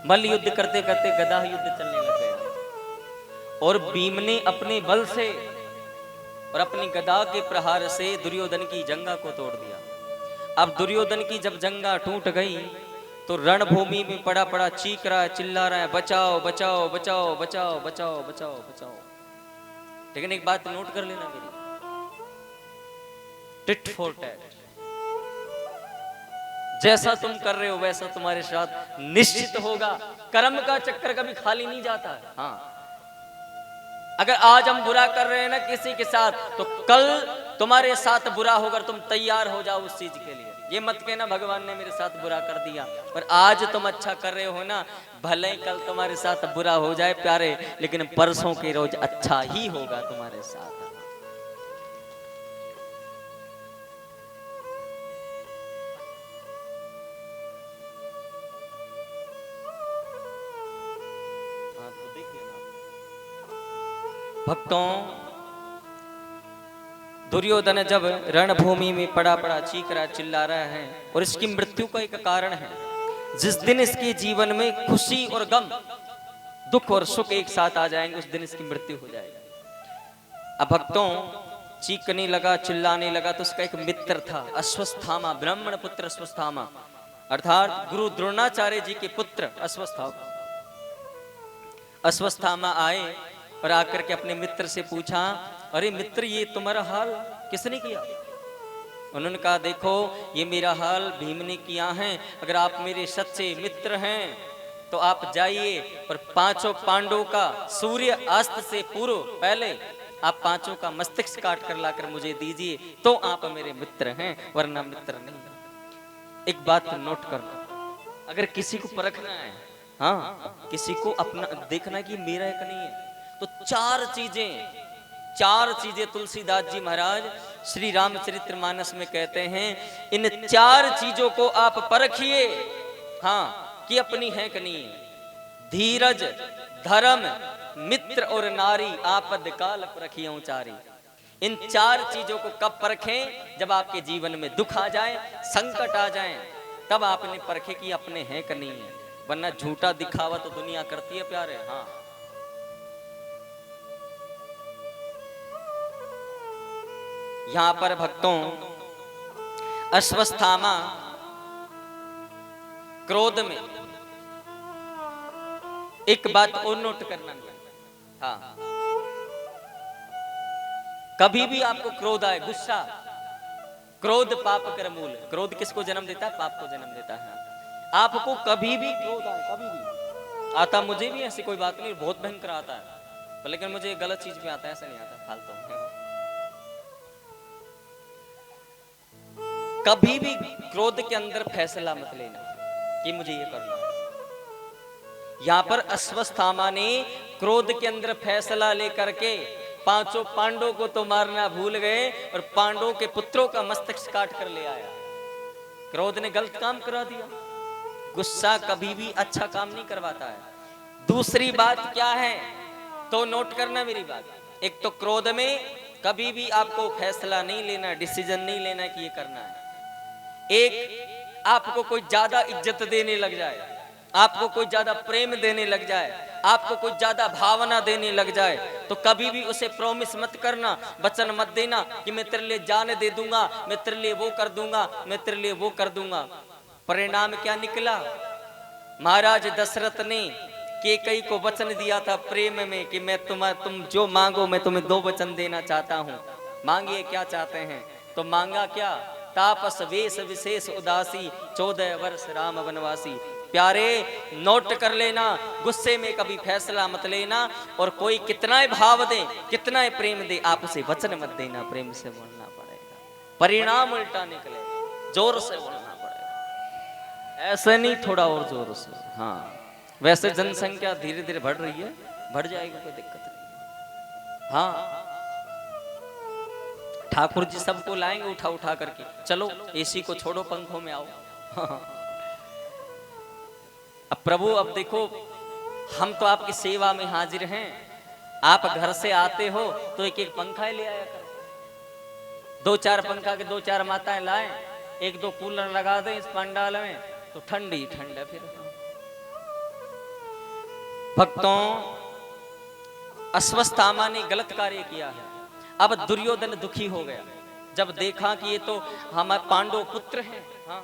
मल्ल युद्ध करते करते गदा युद्ध चलने लग गया और भीम ने अपने बल से और अपनी गदा के प्रहार से दुर्योधन की जंगा को तोड़ दिया। अब दुर्योधन की जब जंगा टूट गई तो रणभूमि में पड़ा पड़ा चीख रहा है, चिल्ला रहा है, बचाओ बचाओ बचाओ बचाओ बचाओ बचाओ बचाओ। लेकिन एक बात नोट कर लेना मेरी, टिट फॉर टैट, जैसा तुम कर रहे हो वैसा तुम्हारे साथ निश्चित होगा। कर्म का चक्कर कभी खाली नहीं जाता है। हाँ, अगर आज हम बुरा कर रहे हैं ना किसी के साथ, तो कल तुम्हारे साथ बुरा होगा, तुम तैयार हो जाओ उस चीज के लिए। ये मत कहना भगवान ने मेरे साथ बुरा कर दिया, पर आज तुम अच्छा कर रहे हो ना, भले ही कल तुम्हारे साथ बुरा हो जाए प्यारे, लेकिन परसों के रोज अच्छा ही होगा तुम्हारे साथ। भक्तों, दुर्योधन जब रणभूमि में पड़ा पड़ा चीख रहा चिल्ला रहा है, और इसकी मृत्यु का एक कारण है, जिस दिन इसके जीवन में खुशी और गम, दुख और सुख एक साथ आ जाएंगे, उस दिन इसकी मृत्यु हो जाएगी। अब भक्तों, चीखने लगा चिल्लाने लगा तो उसका एक मित्र था, अश्वत्थामा, ब्राह्मण पुत्र अश्वत्थामा, अर्थात गुरु द्रोणाचार्य जी के पुत्र अश्वत्थामा। अश्वत्थामा आए और आकर के अपने मित्र से पूछा, अरे मित्र, ये तुम्हारा हाल किसने किया? उन्होंने कहा, देखो ये मेरा हाल भीम ने किया है, अगर आप मेरे सच्चे मित्र हैं तो आप जाइए और पांचों पांडवों का सूर्य अस्त से पूर्व पहले आप पांचों का मस्तिष्क काट कर लाकर मुझे दीजिए, तो आप मेरे मित्र हैं, वरना मित्र नहीं। एक बात नोट कर लो, अगर किसी को परखना है, हाँ, किसी को अपना देखना कि मेरा एक नहीं है, तो चार चीजें तुलसीदास जी महाराज श्री रामचरितमानस में कहते हैं, इन चार चीजों को आप परखिए, हाँ, कि अपनी है कि नहीं है। धीरज, धर्म, मित्र और नारी, आपद काल परखियो चारी। इन चार चीजों को कब परखें? जब आपके जीवन में दुख आ जाए, संकट आ जाए, तब आपने परखे कि अपने हैं कि नहीं है, वरना झूठा दिखावा तो दुनिया करती है प्यारे। हाँ, यहां पर भक्तों, अश्वत्थामा क्रोध में, एक बात और नोट करना, हाँ, कभी भी आपको क्रोध आए, गुस्सा, क्रोध पाप कर मूल। क्रोध किसको जन्म देता है? पाप को जन्म देता है। आपको कभी भी क्रोध आए, कभी भी आता, मुझे भी ऐसी कोई बात नहीं, बहुत भयंकर आता है, लेकिन मुझे गलत चीज में आता है, ऐसा नहीं आता फालतू। कभी भी क्रोध के अंदर फैसला मत लेना कि मुझे ये करना है। यहां पर अश्वत्थामा ने क्रोध के अंदर फैसला लेकर के पांचों पांडवों को तो मारना भूल गए और पांडवों के पुत्रों का मस्तक काट कर ले आया। क्रोध ने गलत काम करा दिया। गुस्सा कभी भी अच्छा काम नहीं करवाता है। दूसरी बात क्या है तो नोट करना मेरी बात। एक तो क्रोध में कभी भी आपको फैसला नहीं लेना, डिसीजन नहीं लेना कि ये करना है। एक आपको कोई ज्यादा इज्जत देने लग जाए, आपको कोई ज्यादा प्रेम देने लग जाए, आपको कोई ज्यादा भावना देने लग जाए, तो कभी भी उसे प्रॉमिस मत करना, वचन मत देना कि मैं तेरे लिए जान दे दूंगा, मैं तेरे लिए वो कर दूंगा, मैं तेरे लिए वो कर दूंगा। परिणाम क्या निकला? महाराज दशरथ ने कैकेयी को वचन दिया था प्रेम में कि मैं तुम जो मांगो मैं तुम्हें 2 वचन देना चाहता हूं, मांगिए क्या चाहते हैं। तो मांगा क्या? तापस वेश विशेष उदासी, 14 वर्ष राम वनवासी। प्यारे नोट कर लेना, गुस्से में कभी फैसला मत लेना, और कोई कितना ही भाव दे, कितना ही प्रेम दे, आप उसे वचन मत देना, प्रेम से बोलना पड़ेगा, परिणाम उल्टा निकले, जोर से बोलना पड़ेगा, ऐसे नहीं थोड़ा और जोर से। हाँ, वैसे जनसंख्या धीरे धीरे बढ़ रही है, बढ़ जाएगी, कोई दिक्कत नहीं। हाँ, ठाकुर जी सबको लाएंगे उठा उठा करके, चलो एसी को छोड़ो, पंखों में आओ। अब प्रभु, अब देखो हम तो आपकी सेवा में हाजिर हैं, आप घर से आते हो तो एक एक पंखा ले आया करो, 2-4 पंखा के 2-4 माताएं लाएं, 1-2 कूलर लगा दें इस पंडाल में, तो ठंडी ठंड है फिर। भक्तों, अश्वत्थामा ने गलत कार्य किया है। अब दुर्योधन दुखी हो गया जब देखा कि ये तो हमारे पांडव पुत्र हैं। हाँ,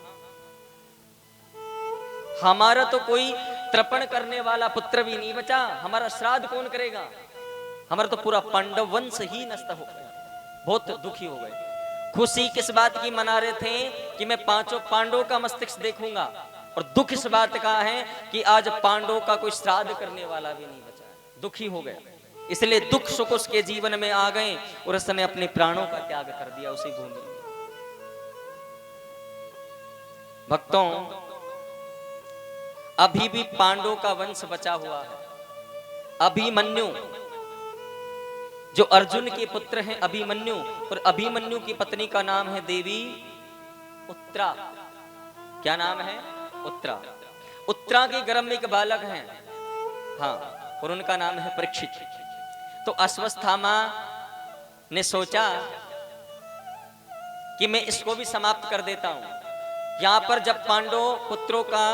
हमारा तो कोई तर्पण करने वाला पुत्र भी नहीं बचा, हमारा श्राद्ध कौन करेगा? हमारा तो पूरा पांडव वंश ही नष्ट हो गया। बहुत दुखी हो गए। खुशी किस बात की मना रहे थे कि मैं पांचों पांडवों का मस्तिष्क देखूंगा, और दुख इस बात का है कि आज पांडवों का कोई श्राद्ध करने वाला भी नहीं बचा। दुखी हो गए, इसलिए दुख सुख उसके जीवन में आ गए और उसने अपने प्राणों का त्याग कर दिया उसी भूमि में। भक्तों, अभी भी पांडवों का वंश बचा हुआ है। अभिमन्यु जो अर्जुन के पुत्र हैं, अभिमन्यु, और अभिमन्यु की पत्नी का नाम है देवी उत्तरा। क्या नाम है? उत्तरा। उत्तरा के गर्भ में एक बालक है, हाँ, और उनका नाम है परीक्षित। तो अश्वत्थामा ने सोचा कि मैं इसको भी समाप्त कर देता हूं। यहां पर जब पांडव पुत्रों का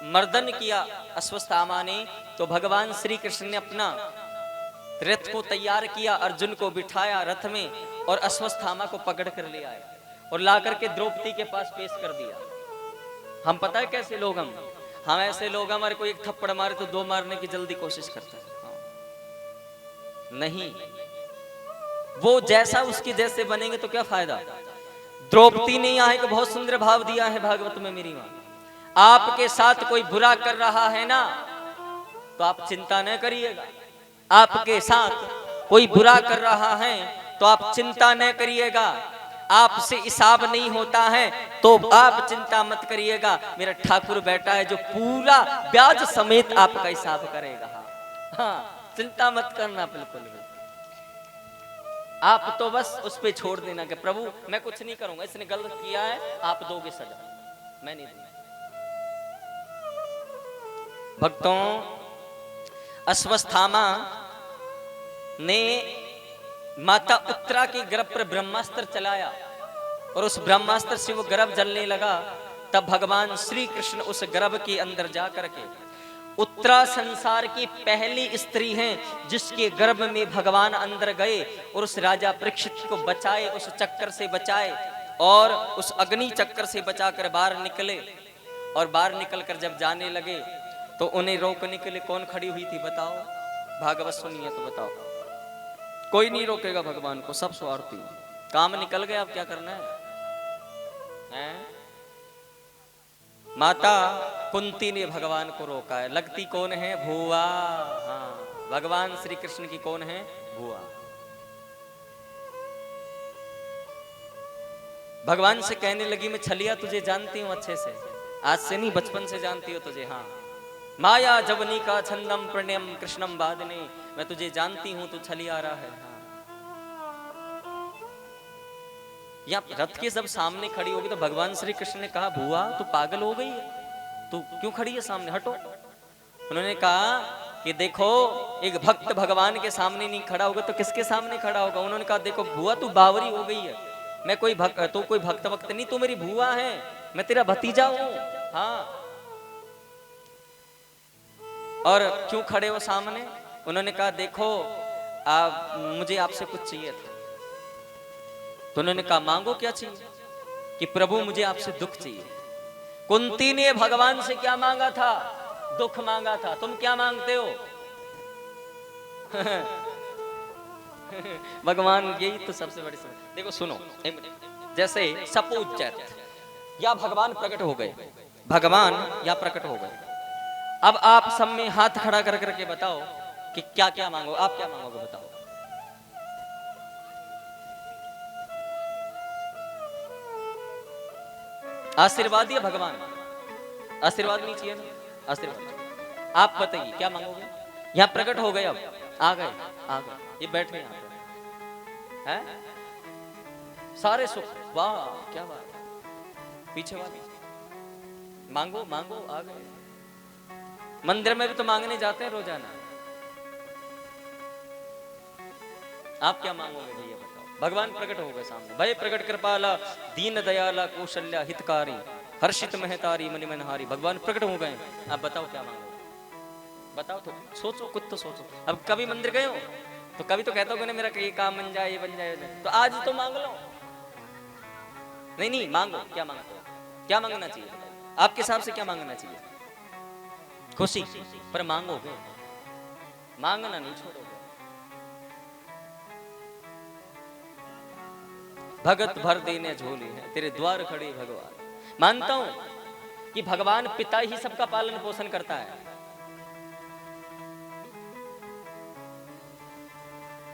मर्दन किया अश्वत्थामा ने, तो भगवान श्री कृष्ण ने अपना रथ को तैयार किया, अर्जुन को बिठाया रथ में और अश्वत्थामा को पकड़ कर ले आए और लाकर के द्रौपदी के पास पेश कर दिया। हम पता है कैसे लोग, हम ऐसे लोग, हमारे को एक थप्पड़ मारे तो दो मारने की जल्दी कोशिश करते हैं। नहीं, वो जैसा उसके जैसे बनेंगे तो क्या फायदा। द्रौपदी ने यहाँ एक बहुत सुंदर भाव दिया है भागवत में, मेरी मां, आपके साथ कोई बुरा कर रहा है ना तो आप चिंता न करिएगा। आपके साथ कोई बुरा कर रहा है तो आप चिंता न करिएगा। आपसे हिसाब नहीं होता है तो आप चिंता मत करिएगा। मेरा ठाकुर बैठा है जो पूरा ब्याज समेत आपका हिसाब करेगा। हाँ, चिंता मत करना बिल्कुल भी। आप तो बस उस पे छोड़ देना कि प्रभु मैं कुछ नहीं करूंगा, इसने गलत किया है, आप दोगे सजा, मैं नहीं दूंगा। भक्तों, अश्वत्थामा ने माता उत्तरा के गर्भ पर ब्रह्मास्त्र चलाया और उस ब्रह्मास्त्र से वो गर्भ जलने लगा। तब भगवान श्री कृष्ण उस गर्भ के अंदर जा करके, उत्तरा संसार की पहली स्त्री हैं जिसके गर्भ में भगवान अंदर गए और उस राजा परीक्षित को बचाए, उस चक्कर से बचाए और उस अग्नि चक्कर से बचाकर बाहर निकले। और बाहर निकलकर जब जाने लगे तो उन्हें रोकने के लिए कौन खड़ी हुई थी बताओ? भागवत सुनिए तो बताओ। कोई नहीं रोकेगा भगवान को, सब स्वार्थी। काम निकल गया, अब क्या करना है? माता कुंती ने भगवान को रोका है। लगती कौन है? भुआ। हाँ, भगवान श्री कृष्ण की कौन है? भुआ। भगवान से कहने लगी, मैं छलिया तुझे जानती हूं अच्छे से, आज से नहीं बचपन से जानती हो तुझे। हाँ, माया जवनी का छंदम प्रणयम कृष्णम बादने, मैं तुझे जानती हूं, तू छलिया रहा है। हाँ, यहाँ रथ के जब सामने खड़ी होगी तो भगवान श्री कृष्ण ने कहा, भुआ तू पागल हो गई है, तू क्यों खड़ी है सामने, हटो। उन्होंने कहा कि देखो, एक भक्त भगवान के सामने नहीं खड़ा होगा तो किसके सामने खड़ा होगा। उन्होंने कहा, देखो भुआ तू बावरी हो गई है, मैं कोई भक्त, तू कोई भक्त वक्त नहीं, तू मेरी भुआ है, मैं तेरा भतीजा हूं। हाँ, और क्यों खड़े हो सामने? उन्होंने कहा, देखो मुझे आपसे कुछ चाहिए था। तो उन्होंने कहा, मांगो, क्या चाहिए? कि प्रभु मुझे आपसे दुख चाहिए। कुंती ने भगवान से क्या मांगा था? दुख मांगा था। तुम क्या मांगते हो? भगवान, यही तो सबसे बड़ी समस्या। देखो सुनो, जैसे सपोज दैट या भगवान प्रकट हो गए, भगवान या प्रकट हो गए। अब आप सब में हाथ खड़ा कर करके बताओ कि क्या क्या मांगो। आप क्या मांगोगे बताओ? आशीर्वाद या भगवान? आशीर्वाद नहीं चाहिए ना? आशीर्वाद। आप बताइए क्या मांगोगे? यहाँ प्रकट हो गए, अब आ गए, आ गए, ये बैठे यहाँ पे हैं, सारे सुख, वाह क्या बात है। पीछे वाले मांगो मांगो, आ गए। मंदिर में भी तो मांगने जाते हैं रोजाना। आप क्या मांगोगे भैया बताओ? भगवान प्रकट हो गए सामने। भय प्रकट कृपाला दीन दयाला कौशल्या हितकारी हर्षित महतारी मणि मनहारी। भगवान प्रकट हो गए, आप बताओ क्या मांगोगे? बताओ तो, सोचो कुछ तो सोचो। अब कभी मंदिर गए हो तो कभी तो कहते हो ना मेरा ये काम बन जाए, ये बन जाए, तो आज तो मांग लो। नहीं नहीं मांगो, क्या मांगते हो, क्या मांगना चाहिए आपके हिसाब से, क्या मांगना चाहिए? खुशी, पर मांगोगे, मांगना नहीं छोड़ोगे। भगत भर देने झोली है तेरे द्वार खड़ी भगवान। मानता हूं कि भगवान पिता ही सबका पालन पोषण करता है,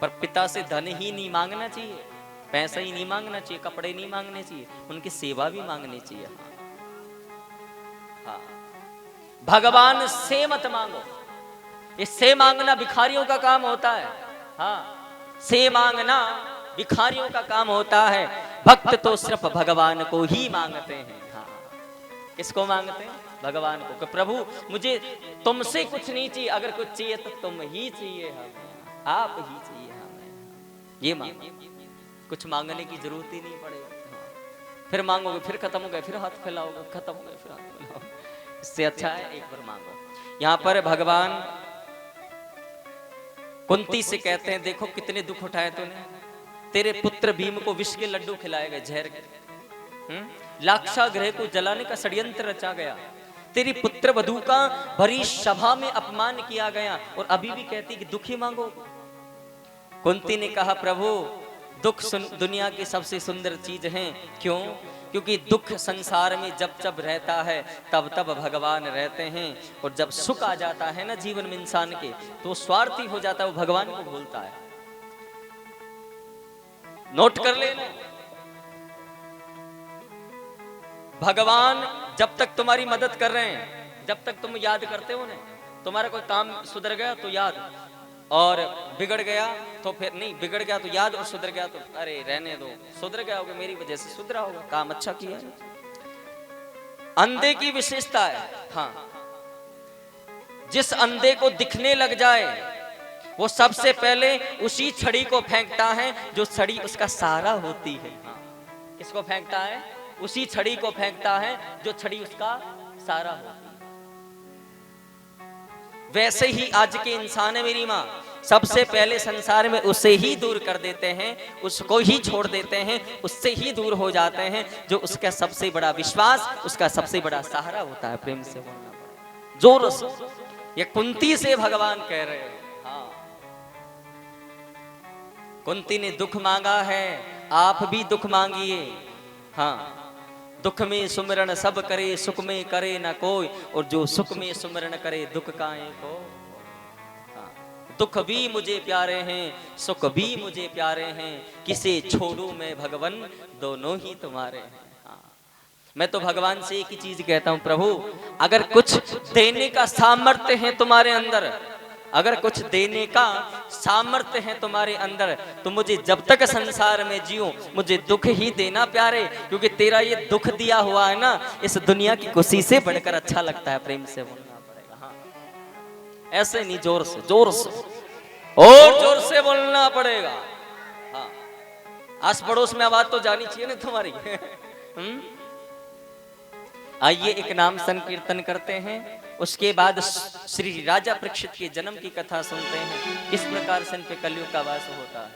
पर पिता से धन ही नहीं मांगना चाहिए, पैसा ही नहीं मांगना चाहिए, कपड़े नहीं मांगने चाहिए, उनकी सेवा भी मांगनी चाहिए। हाँ, भगवान से मत मांगो, इससे मांगना भिखारियों का काम होता है। हाँ, से मांगना भिखारियों का काम होता है। भक्त तो सिर्फ भगवान को ही मांगते हैं। हाँ, किसको मांगते हैं? भगवान को। कि प्रभु मुझे तुमसे कुछ नहीं चाहिए, अगर कुछ चाहिए तो तुम ही चाहिए हमें, आप ही चाहिए हमें, ये मांगो। कुछ मांगने की जरूरत ही नहीं पड़ेगी। फिर मांगोगे, फिर खत्म हो गए, फिर हाथ फैलाओगे, खत्म हो गए, फिर हाथ फैलाओगे। इससे अच्छा है एक बार मांगो। यहाँ पर भगवान कुंती से कहते हैं, देखो कितने दुख उठाए तूने, तेरे पुत्र भीम को विष के लड्डू खिलाए गए, जहर के, लाक्षागृह को जलाने का षड्यंत्र रचा गया, तेरी पुत्र वधू का भरी सभा में अपमान किया गया, और अभी भी कहती कि दुख ही मांगो। कुंती ने कहा प्रभु दुख दुनिया की सबसे सुंदर चीज है। क्यों? क्योंकि दुख संसार में जब जब रहता है तब तब भगवान रहते हैं, और जब सुख आ जाता है ना जीवन में इंसान के, तो स्वार्थी हो जाता है, वो भगवान को भूलता है। नोट कर लेना, भगवान जब तक तुम्हारी मदद कर रहे हैं, जब तक तुम याद करते हो ना, तुम्हारा कोई काम सुधर गया तो याद, और बिगड़ गया तो फिर नहीं, बिगड़ गया तो याद, और सुधर गया तो अरे रहने दो, सुधर गया होगा मेरी वजह से सुधरा होगा, काम अच्छा किया। अंधे की विशेषता है, हाँ, जिस अंधे को दिखने लग जाए वो सबसे पहले उसी छड़ी को फेंकता है जो छड़ी उसका सहारा होती है। हाँ, किसको फेंकता है? उसी छड़ी को फेंकता है जो छड़ी उसका सहारा होती है। वैसे ही आज के इंसान है मेरी माँ, सबसे पहले संसार में उसे ही दूर कर देते हैं, उसको ही छोड़ देते हैं, उससे ही दूर हो जाते हैं जो उसका सबसे बड़ा विश्वास, उसका सबसे बड़ा सहारा होता है। प्रेम से बोलना पड़ेगा, जोर से। ये कुंती से भगवान कह रहे हैं। हाँ, कुंती ने दुख मांगा है, आप भी दुख मांगिए। हाँ, दुख में सुमिरन सब करे, सुख में करे न कोई, और जो सुख में सुमिरन करे दुख काहे को। हाँ, दुख भी मुझे प्यारे हैं, सुख भी मुझे प्यारे हैं, किसे छोड़ू मैं भगवन, दोनों ही तुम्हारे हैं। हाँ, मैं तो भगवान से एक ही चीज कहता हूं, प्रभु अगर कुछ देने का सामर्थ्य है तुम्हारे अंदर, अगर कुछ देने का सामर्थ्य है तुम्हारे अंदर, तो मुझे जब तक संसार में जियो मुझे दुख ही देना प्यारे, क्योंकि तेरा ये दुख दिया हुआ है ना, इस दुनिया की खुशी से बढ़कर अच्छा लगता है। प्रेम से बोलना पड़ेगा। हाँ, ऐसे नहीं, जोर से, जोर से, और जोर से बोलना पड़ेगा। हाँ, आस पड़ोस में आवाज तो जानी चाहिए ना तुम्हारी। आइए एक नाम संकीर्तन करते हैं, उसके बाद श्री राजा परीक्षित के जन्म की कथा सुनते हैं, किस प्रकार से इन पे कलयुग का वास होता है।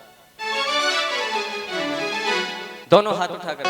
दोनों हाथ उठाकर